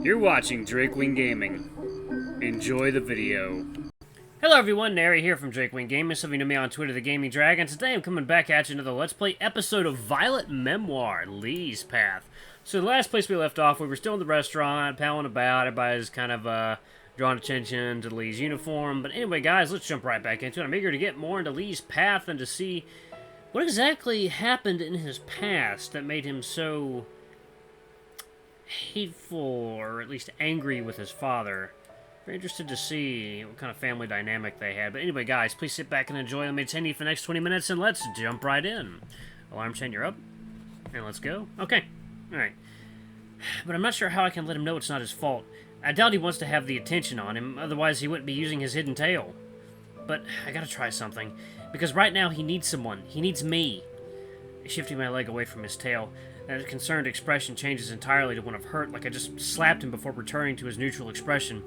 You're watching Drooling Gaming. Enjoy the video. Hello everyone, Nary here from Drooling Gaming. Some of you know me on Twitter, The Gaming Dragon. Today I'm coming back at you another Let's Play episode of Violet Memoir, Leigh's Path. So the last place we left off, we were still in the restaurant, palling about. Everybody's kind of drawing attention to Leigh's uniform. But anyway, guys, let's jump right back into it. I'm eager to get more into Leigh's path and to see what exactly happened in his past that made him so hateful, or at least angry with his father. Very interested to see what kind of family dynamic they had. But anyway, guys, please sit back and enjoy. Let me entertain you for the next 20 minutes, and let's jump right in. Alarm chain, you're up. And let's go. Okay. Alright. But I'm not sure how I can let him know it's not his fault. I doubt he wants to have the attention on him, otherwise he wouldn't be using his hidden tail. But I gotta try something. Because right now he needs someone. He needs me. Shifting my leg away from his tail, that concerned expression changes entirely to one of hurt, like I just slapped him before returning to his neutral expression.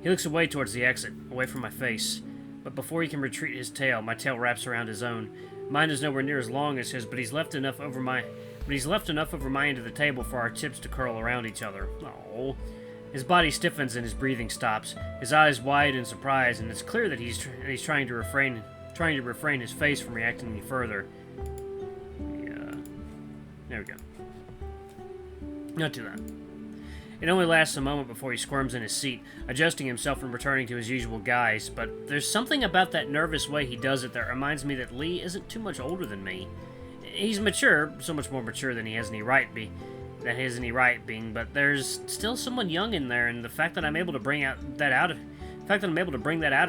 He looks away towards the exit, away from my face. But before he can retreat his tail, my tail wraps around his own. Mine is nowhere near as long as his, but he's left enough over my end of the table for our tips to curl around each other. Oh. His body stiffens and his breathing stops. His eyes wide in surprise, and it's clear that he's trying to refrain his face from reacting any further. There we go. Not too loud. It only lasts a moment before he squirms in his seat, adjusting himself and returning to his usual guise, but there's something about that nervous way he does it that reminds me that Leigh isn't too much older than me. He's mature, so much more mature than he has any right being, but there's still someone young in there, and the fact that I'm able to bring that out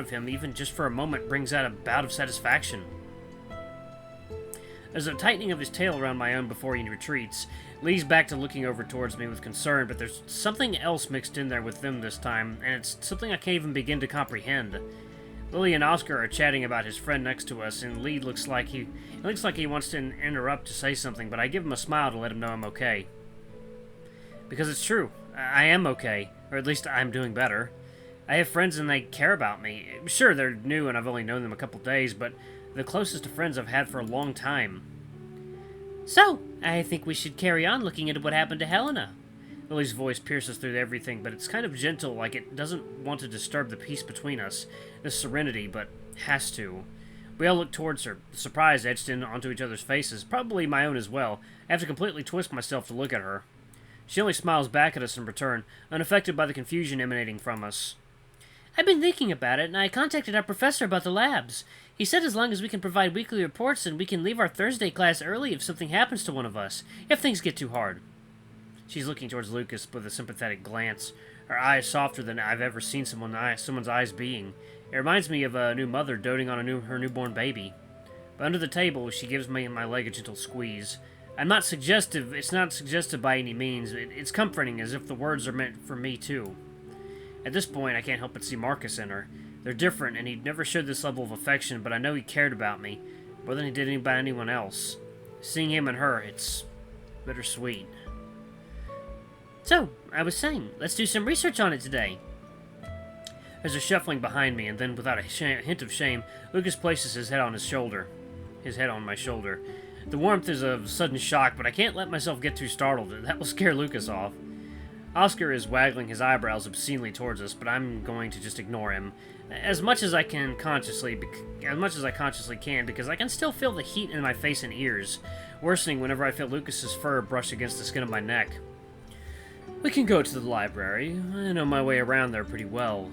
of him, even just for a moment, brings out a bout of satisfaction. There's a tightening of his tail around my own before he retreats. Leigh's back to looking over towards me with concern, but there's something else mixed in there with them this time, and it's something I can't even begin to comprehend. Lily and Oscar are chatting about his friend next to us, and Leigh looks like he wants to interrupt to say something, but I give him a smile to let him know I'm okay. Because it's true. I am okay, or at least I'm doing better. I have friends and they care about me. Sure, they're new and I've only known them a couple days, but the closest of friends I've had for a long time. So, I think we should carry on looking into what happened to Helena. Lily's voice pierces through everything, but it's kind of gentle, like it doesn't want to disturb the peace between us, this serenity, but has to. We all look towards her, surprise etched in onto each other's faces, probably my own as well. I have to completely twist myself to look at her. She only smiles back at us in return, unaffected by the confusion emanating from us. I've been thinking about it, and I contacted our professor about the labs. He said as long as we can provide weekly reports, then we can leave our Thursday class early if something happens to one of us, if things get too hard. She's looking towards Lucas with a sympathetic glance, her eyes softer than I've ever seen someone's eyes being. It reminds me of a new mother doting on her newborn baby. But under the table, she gives me and my leg a gentle squeeze. It's not suggestive by any means, it's comforting, as if the words are meant for me too. At this point, I can't help but see Marcus in her. They're different, and he'd never showed this level of affection, but I know he cared about me, more than he did about anyone else. Seeing him and her, it's bittersweet. So, I was saying, let's do some research on it today. There's a shuffling behind me, and then, without a hint of shame, Lucas places his head on my shoulder. The warmth is a sudden shock, but I can't let myself get too startled. That will scare Lucas off. Oscar is waggling his eyebrows obscenely towards us, but I'm going to just ignore him. As much as I consciously can, because I can still feel the heat in my face and ears, worsening whenever I feel Lucas's fur brush against the skin of my neck. We can go to the library. I know my way around there pretty well.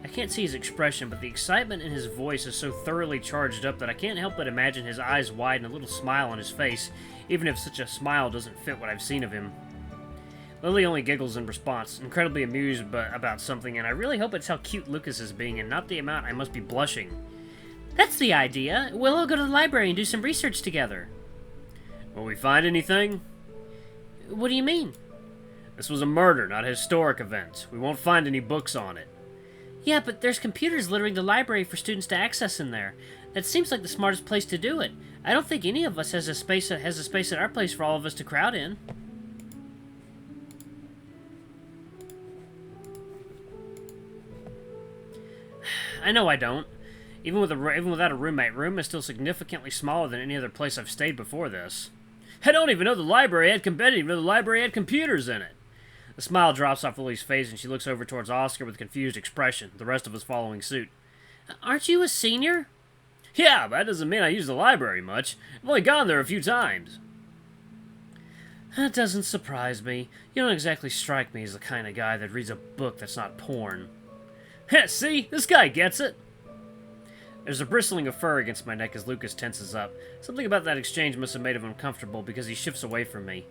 I can't see his expression, but the excitement in his voice is so thoroughly charged up that I can't help but imagine his eyes wide and a little smile on his face, even if such a smile doesn't fit what I've seen of him. Lily only giggles in response, incredibly amused about something, and I really hope it's how cute Lucas is being and not the amount I must be blushing. That's the idea. We'll all go to the library and do some research together. Will we find anything? What do you mean? This was a murder, not a historic event. We won't find any books on it. Yeah, but there's computers littering the library for students to access in there. That seems like the smartest place to do it. I don't think any of us has a space at our place for all of us to crowd in. I know I don't. Even without a roommate, room is still significantly smaller than any other place I've stayed before this. I don't even know the library had computers in it. The smile drops off Lily's face, and she looks over towards Oscar with a confused expression, the rest of us following suit. Aren't you a senior? Yeah, but that doesn't mean I use the library much. I've only gone there a few times. That doesn't surprise me. You don't exactly strike me as the kind of guy that reads a book that's not porn. See? This guy gets it! There's a bristling of fur against my neck as Lucas tenses up. Something about that exchange must have made him uncomfortable because he shifts away from me.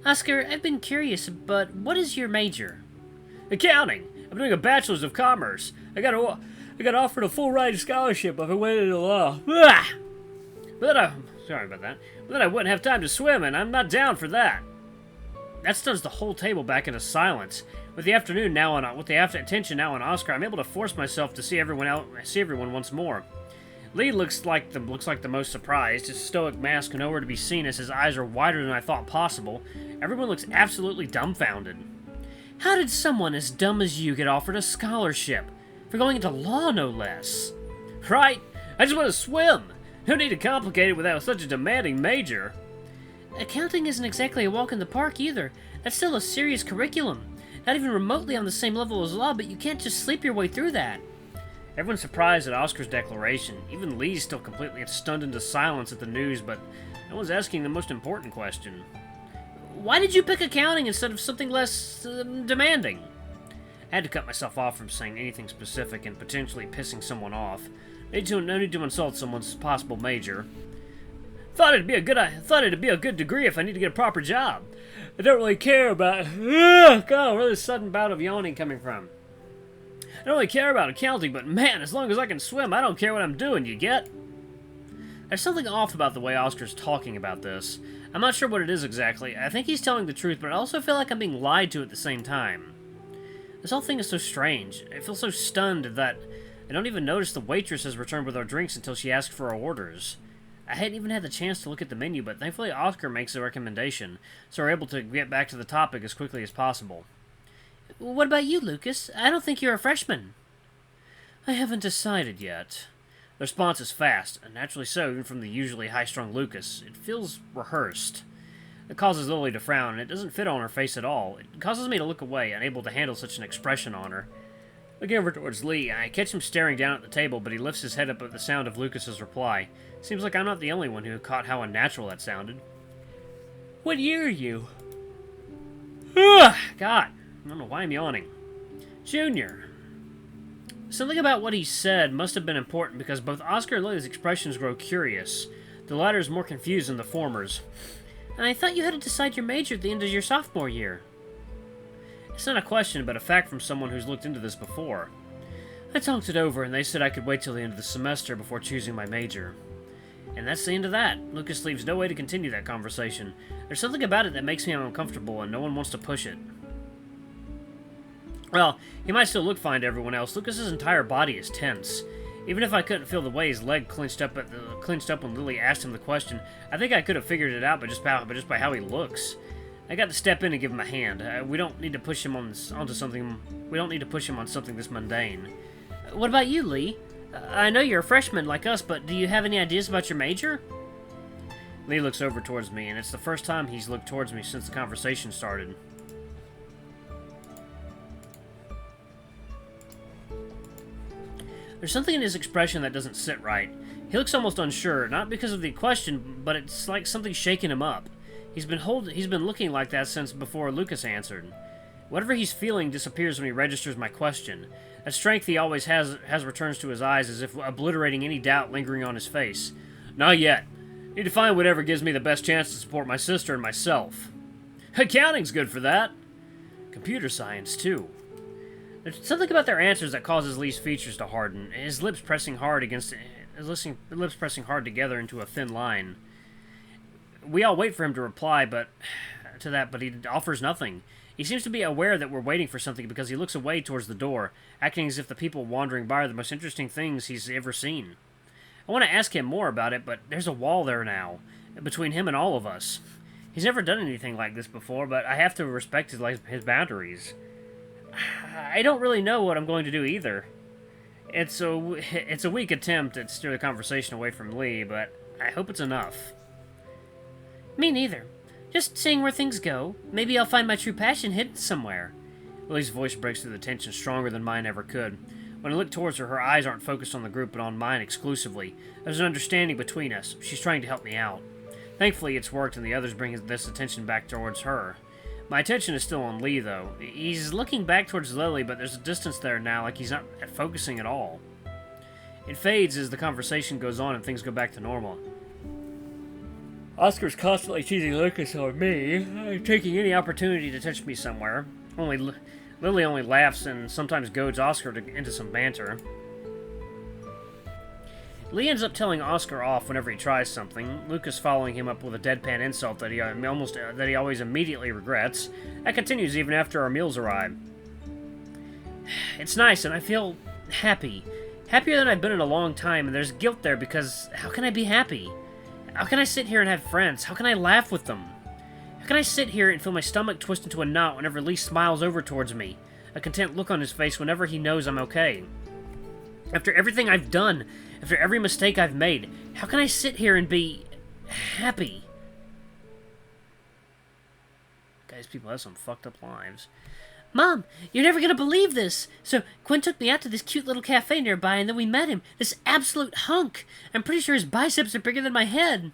Oscar, I've been curious, but what is your major? Accounting! I'm doing a Bachelor's of Commerce. I got offered a full-ride scholarship if I went into law. Sorry about that. But then I wouldn't have time to swim, and I'm not down for that. That stuns the whole table back into silence. With the attention now on Oscar, I'm able to force myself to see everyone once more. Leigh looks like the most surprised, his stoic mask nowhere to be seen as his eyes are wider than I thought possible. Everyone looks absolutely dumbfounded. How did someone as dumb as you get offered a scholarship? For going into law, no less. Right? I just want to swim. No need to complicate it without such a demanding major. Accounting isn't exactly a walk in the park either. That's still a serious curriculum. Not even remotely on the same level as law, but you can't just sleep your way through that. Everyone's surprised at Oscar's declaration. Even Lee's still completely stunned into silence at the news, but no one's asking the most important question. Why did you pick accounting instead of something less demanding? I had to cut myself off from saying anything specific and potentially pissing someone off. No need to insult someone's possible major. Thought it'd be a good degree if I need to get a proper job. I don't really care about... God, where this sudden bout of yawning coming from? I don't really care about accounting, but man, as long as I can swim, I don't care what I'm doing, you get? There's something off about the way Oscar's talking about this. I'm not sure what it is exactly. I think he's telling the truth, but I also feel like I'm being lied to at the same time. This whole thing is so strange. I feel so stunned that I don't even notice the waitress has returned with our drinks until she asks for our orders. I hadn't even had the chance to look at the menu, but thankfully Oscar makes a recommendation, so we're able to get back to the topic as quickly as possible. What about you, Lucas? I don't think you're a freshman. I haven't decided yet. The response is fast, and naturally so, even from the usually high-strung Lucas. It feels rehearsed. It causes Lily to frown, and it doesn't fit on her face at all. It causes me to look away, unable to handle such an expression on her. Looking over towards Leigh, I catch him staring down at the table, but he lifts his head up at the sound of Lucas's reply. Seems like I'm not the only one who caught how unnatural that sounded. What year are you? Ugh, God, I don't know why I'm yawning. Junior. Something about what he said must have been important because both Oscar and Lily's expressions grow curious. The latter is more confused than the former's. I thought you had to decide your major at the end of your sophomore year. It's not a question, but a fact from someone who's looked into this before. I talked it over, and they said I could wait till the end of the semester before choosing my major. And that's the end of that. Lucas leaves no way to continue that conversation. There's something about it that makes me uncomfortable, and no one wants to push it. Well, he might still look fine to everyone else. Lucas's entire body is tense. Even if I couldn't feel the way his leg clenched up when Lily asked him the question, I think I could have figured it out just by how he looks. I got to step in and give him a hand. We don't need to push him on something this mundane. What about you, Leigh? I know you're a freshman like us, but do you have any ideas about your major? Leigh looks over towards me, and it's the first time he's looked towards me since the conversation started. There's something in his expression that doesn't sit right. He looks almost unsure, not because of the question, but it's like something's shaking him up. He's been looking like that since before Lucas answered. Whatever he's feeling disappears when he registers my question. That strength he always has returns to his eyes as if obliterating any doubt lingering on his face. Not yet. Need to find whatever gives me the best chance to support my sister and myself. Accounting's good for that. Computer science, too. There's something about their answers that causes Leigh's features to harden, his lips pressing hard together into a thin line. We all wait for him to reply, but he offers nothing. He seems to be aware that we're waiting for something because he looks away towards the door, acting as if the people wandering by are the most interesting things he's ever seen. I want to ask him more about it, but there's a wall there now, between him and all of us. He's never done anything like this before, but I have to respect his boundaries. I don't really know what I'm going to do either. It's a weak attempt to steer the conversation away from Leigh, but I hope it's enough. Me neither. Just seeing where things go. Maybe I'll find my true passion hidden somewhere. Lily's voice breaks through the tension stronger than mine ever could. When I look towards her, her eyes aren't focused on the group but on mine exclusively. There's an understanding between us. She's trying to help me out. Thankfully, it's worked and the others bring this attention back towards her. My attention is still on Leigh, though. He's looking back towards Lily, but there's a distance there now, like he's not focusing at all. It fades as the conversation goes on and things go back to normal. Oscar's constantly teasing Lucas or me, taking any opportunity to touch me somewhere. Lily only laughs and sometimes goads Oscar into some banter. Leigh ends up telling Oscar off whenever he tries something, Lucas following him up with a deadpan insult that he always immediately regrets. That continues even after our meals arrive. It's nice, and I feel happy. Happier than I've been in a long time, and there's guilt there because how can I be happy? How can I sit here and have friends? How can I laugh with them? How can I sit here and feel my stomach twist into a knot whenever Leigh smiles over towards me? A content look on his face whenever he knows I'm okay. After everything I've done, after every mistake I've made, how can I sit here and be happy? Guys, people have some fucked up lives. Mom, you're never gonna believe this! So, Quinn took me out to this cute little cafe nearby, and then we met him. This absolute hunk! I'm pretty sure his biceps are bigger than my head.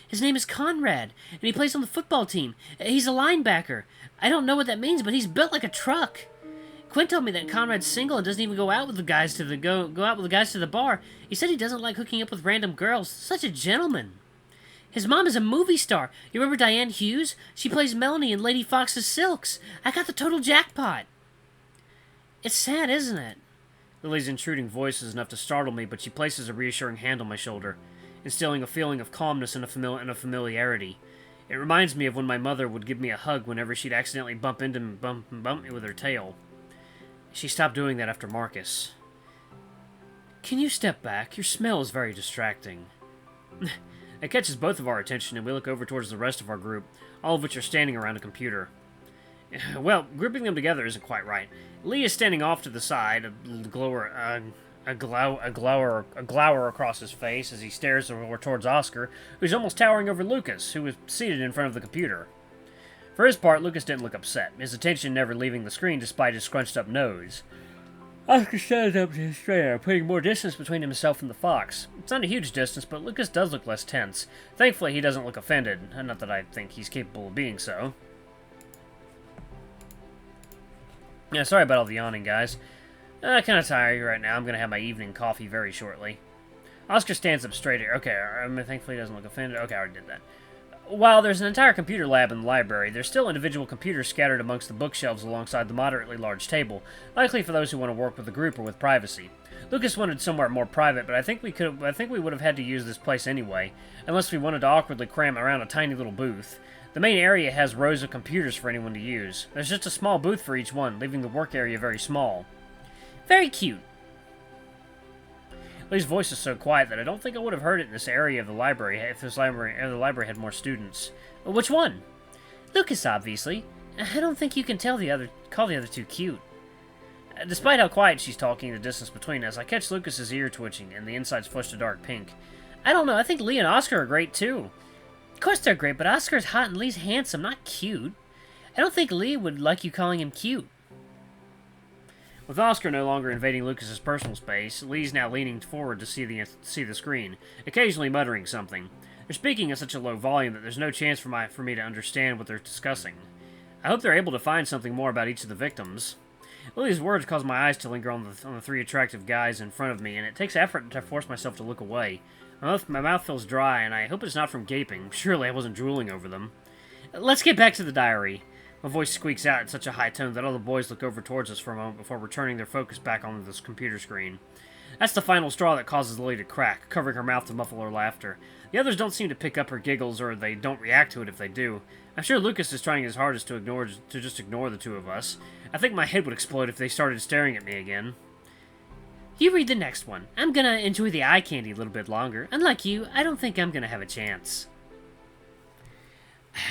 His name is Conrad, and he plays on the football team. He's a linebacker. I don't know what that means, but he's built like a truck. Quinn told me that Conrad's single and doesn't even go out with the guys to the bar. He said he doesn't like hooking up with random girls. Such a gentleman. His mom is a movie star. You remember Diane Hughes? She plays Melanie in Lady Fox's Silks. I got the total jackpot. It's sad, isn't it? Lily's intruding voice is enough to startle me, but she places a reassuring hand on my shoulder, instilling a feeling of calmness and a familiarity. It reminds me of when my mother would give me a hug whenever she'd accidentally bump me with her tail. She stopped doing that after Marcus. Can you step back? Your smell is very distracting. It catches both of our attention, and we look over towards the rest of our group, all of which are standing around a computer. Well, grouping them together isn't quite right. Leigh is standing off to the side, a glower across his face as he stares towards Oscar, who's almost towering over Lucas, who is seated in front of the computer. For his part, Lucas didn't look upset, his attention never leaving the screen despite his scrunched-up nose. Oscar stands up to his chair, putting more distance between himself and the fox. It's not a huge distance, but Lucas does look less tense. Thankfully, he doesn't look offended, not that I think he's capable of being so. Yeah, sorry about all the yawning, guys. Kind of tired right now. I'm going to have my evening coffee very shortly. Oscar stands up straight here. Okay, thankfully he doesn't look offended. Okay, I already did that. While there's an entire computer lab in the library, there's still individual computers scattered amongst the bookshelves alongside the moderately large table, likely for those who want to work with the group or with privacy. Lucas wanted somewhere more private, but I think we would have had to use this place anyway, unless we wanted to awkwardly cram around a tiny little booth. The main area has rows of computers for anyone to use. There's just a small booth for each one, leaving the work area very small. Very cute. Leigh's voice is so quiet that I don't think I would have heard it in this area of the library if the library had more students. Which one? Lucas, obviously. I don't think you can call the other two cute. Despite how quiet she's talking, the distance between us, I catch Lucas's ear twitching, and the inside's flushed a dark pink. I don't know, I think Leigh and Oscar are great too. Of course they're great, but Oscar's hot and Leigh's handsome, not cute. I don't think Leigh would like you calling him cute. With Oscar no longer invading Lucas's personal space, Leigh's now leaning forward to see the screen, occasionally muttering something. They're speaking at such a low volume that there's no chance for me to understand what they're discussing. I hope they're able to find something more about each of the victims. Lily's words cause my eyes to linger on the three attractive guys in front of me, and it takes effort to force myself to look away. My mouth feels dry, and I hope it's not from gaping. Surely I wasn't drooling over them. Let's get back to the diary. My voice squeaks out in such a high tone that all the boys look over towards us for a moment before returning their focus back onto this computer screen. That's the final straw that causes Leigh to crack, covering her mouth to muffle her laughter. The others don't seem to pick up her giggles, or they don't react to it if they do. I'm sure Lucas is trying his hardest to just ignore the two of us. I think my head would explode if they started staring at me again. You read the next one. I'm gonna enjoy the eye candy a little bit longer. Unlike you, I don't think I'm gonna have a chance.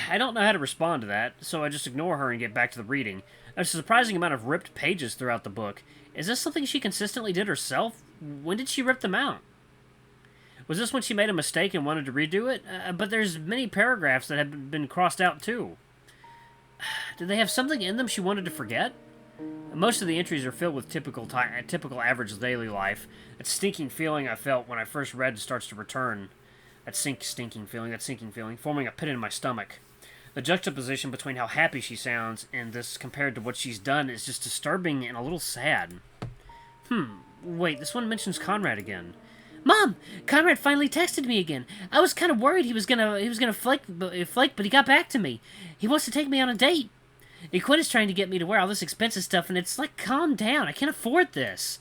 I don't know how to respond to that, so I just ignore her and get back to the reading. There's a surprising amount of ripped pages throughout the book. Is this something she consistently did herself? When did she rip them out? Was this when she made a mistake and wanted to redo it? But there's many paragraphs that have been crossed out, too. Did they have something in them she wanted to forget? Most of the entries are filled with typical average daily life. That stinking feeling I felt when I first read starts to return. That sinking feeling, forming a pit in my stomach. The juxtaposition between how happy she sounds and this compared to what she's done is just disturbing and a little sad. Wait, this one mentions Conrad again. Mom, Conrad finally texted me again. I was kind of worried he was gonna flake, but he got back to me. He wants to take me on a date. Quinn is trying to get me to wear all this expensive stuff, and it's like, calm down. I can't afford this.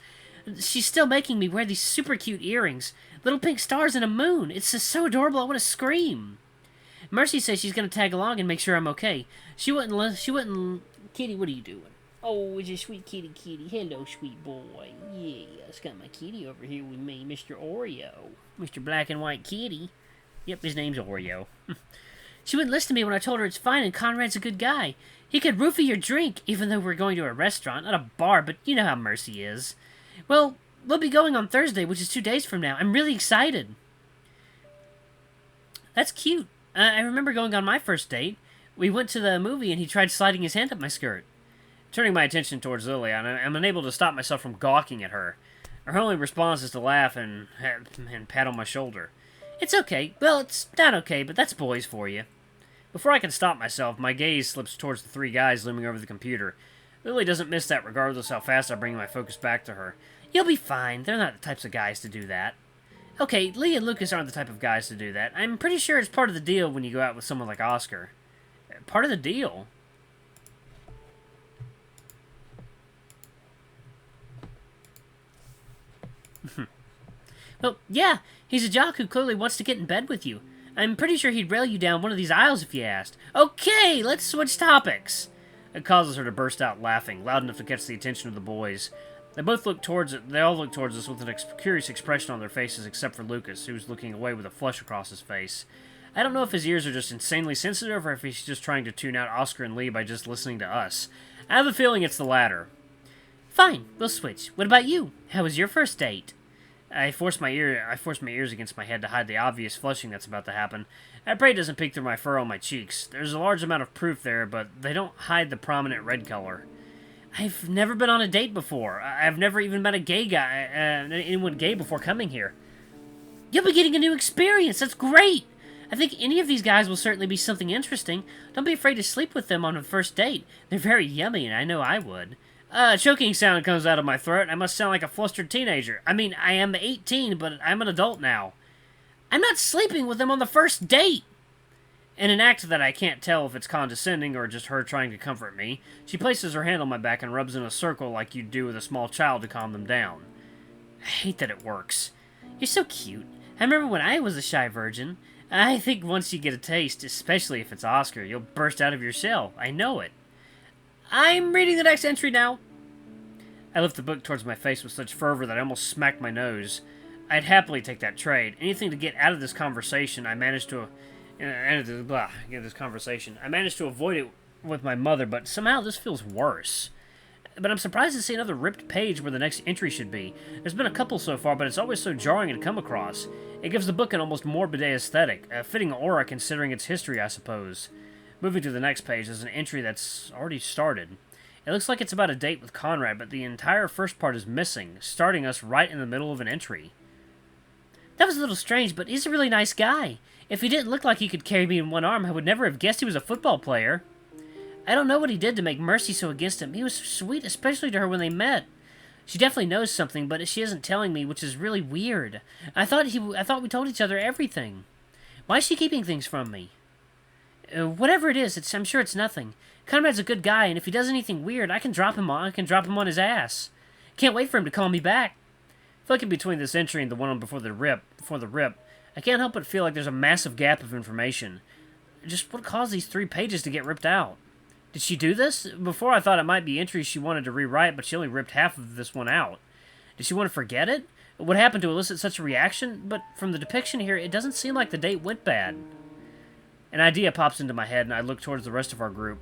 She's still making me wear these super cute earrings, little pink stars and a moon. It's just so adorable. I want to scream. Mercy says she's gonna tag along and make sure I'm okay. She wouldn't. Kitty, what are you doing? Oh, it's a sweet kitty. Hello, sweet boy. Yeah, it's got my kitty over here with me, Mr. Oreo. Mr. Black and White Kitty. Yep, his name's Oreo. She wouldn't listen to me when I told her it's fine and Conrad's a good guy. He could roofie your drink, even though we're going to a restaurant, not a bar, but you know how Mercy is. Well, we'll be going on Thursday, which is 2 days from now. I'm really excited. That's cute. I remember going on my first date. We went to the movie and he tried sliding his hand up my skirt. Turning my attention towards Lily, I'm unable to stop myself from gawking at her. Her only response is to laugh and pat on my shoulder. It's okay. Well, it's not okay, but that's boys for you. Before I can stop myself, my gaze slips towards the 3 guys looming over the computer. Lily doesn't miss that regardless how fast I bring my focus back to her. You'll be fine. They're not the types of guys to do that. Okay, Leigh and Lucas aren't the type of guys to do that. I'm pretty sure it's part of the deal when you go out with someone like Oscar. Part of the deal? Well, yeah, he's a jock who clearly wants to get in bed with you. I'm pretty sure he'd rail you down one of these aisles if you asked. Okay, let's switch topics. It causes her to burst out laughing, loud enough to catch the attention of the boys. They all look towards us with a curious expression on their faces except for Lucas, who's looking away with a flush across his face. I don't know if his ears are just insanely sensitive or if he's just trying to tune out Oscar and Leigh by just listening to us. I have a feeling it's the latter. Fine, we'll switch. What about you? How was your first date? I force my ears against my head to hide the obvious flushing that's about to happen. I pray it doesn't peek through my fur on my cheeks. There's a large amount of proof there, but they don't hide the prominent red color. I've never been on a date before. I've never even met a gay guy, anyone gay before coming here. You'll be getting a new experience. That's great. I think any of these guys will certainly be something interesting. Don't be afraid to sleep with them on a first date. They're very yummy, and I know I would. A choking sound comes out of my throat. I must sound like a flustered teenager. I mean, I am 18, but I'm an adult now. I'm not sleeping with them on the first date. In an act that I can't tell if it's condescending or just her trying to comfort me, she places her hand on my back and rubs in a circle like you'd do with a small child to calm them down. I hate that it works. You're so cute. I remember when I was a shy virgin. I think once you get a taste, especially if it's Oscar, you'll burst out of your shell. I know it. I'm reading the next entry now. I lift the book towards my face with such fervor that I almost smacked my nose. I'd happily take that trade. Anything to get out of this conversation, I managed to avoid it with my mother, but somehow this feels worse. But I'm surprised to see another ripped page where the next entry should be. There's been a couple so far, but it's always so jarring to come across. It gives the book an almost morbid aesthetic, a fitting aura considering its history, I suppose. Moving to the next page, there's an entry that's already started. It looks like it's about a date with Conrad, but the entire first part is missing, starting us right in the middle of an entry. That was a little strange, but he's a really nice guy. If he didn't look like he could carry me in one arm, I would never have guessed he was a football player. I don't know what he did to make Mercy so against him. He was sweet, especially to her when they met. She definitely knows something, but she isn't telling me, which is really weird. I thought we told each other everything. Why is she keeping things from me? Whatever it is, I'm sure it's nothing. Conrad's a good guy, and if he does anything weird, I can drop him on his ass. Can't wait for him to call me back. Flicking between this entry and the one before the rip, I can't help but feel like there's a massive gap of information. Just what caused these 3 pages to get ripped out? Did she do this? Before I thought it might be entries she wanted to rewrite, but she only ripped half of this one out. Did she want to forget it? What happened to elicit such a reaction? But from the depiction here, it doesn't seem like the date went bad. An idea pops into my head, and I look towards the rest of our group.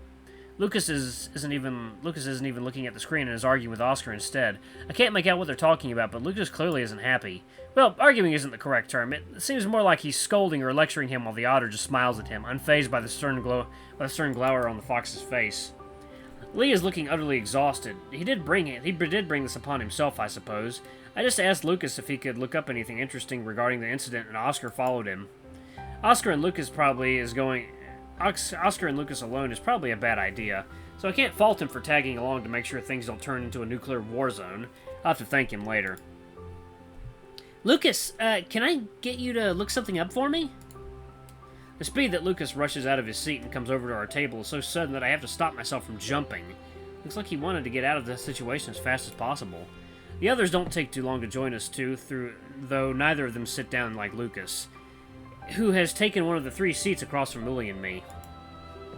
Lucas isn't even looking at the screen and is arguing with Oscar instead. I can't make out what they're talking about, but Lucas clearly isn't happy. Well, arguing isn't the correct term. It seems more like he's scolding or lecturing him while the otter just smiles at him, unfazed by the stern glower on the fox's face. Leigh is looking utterly exhausted. He did bring this upon himself, I suppose. I just asked Lucas if he could look up anything interesting regarding the incident, and Oscar followed him. Oscar and Lucas alone is probably a bad idea, so I can't fault him for tagging along to make sure things don't turn into a nuclear war zone. I'll have to thank him later. Lucas, can I get you to look something up for me? The speed that Lucas rushes out of his seat and comes over to our table is so sudden that I have to stop myself from jumping. Looks like he wanted to get out of the situation as fast as possible. The others don't take too long to join us too, though neither of them sit down like Lucas, who has taken one of the 3 seats across from Lily and me.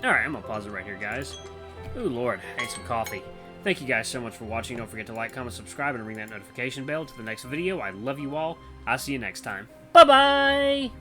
Alright, I'm gonna pause it right here, guys. Ooh, Lord, I need some coffee. Thank you guys so much for watching. Don't forget to like, comment, subscribe, and ring that notification bell to the next video. I love you all. I'll see you next time. Bye-bye!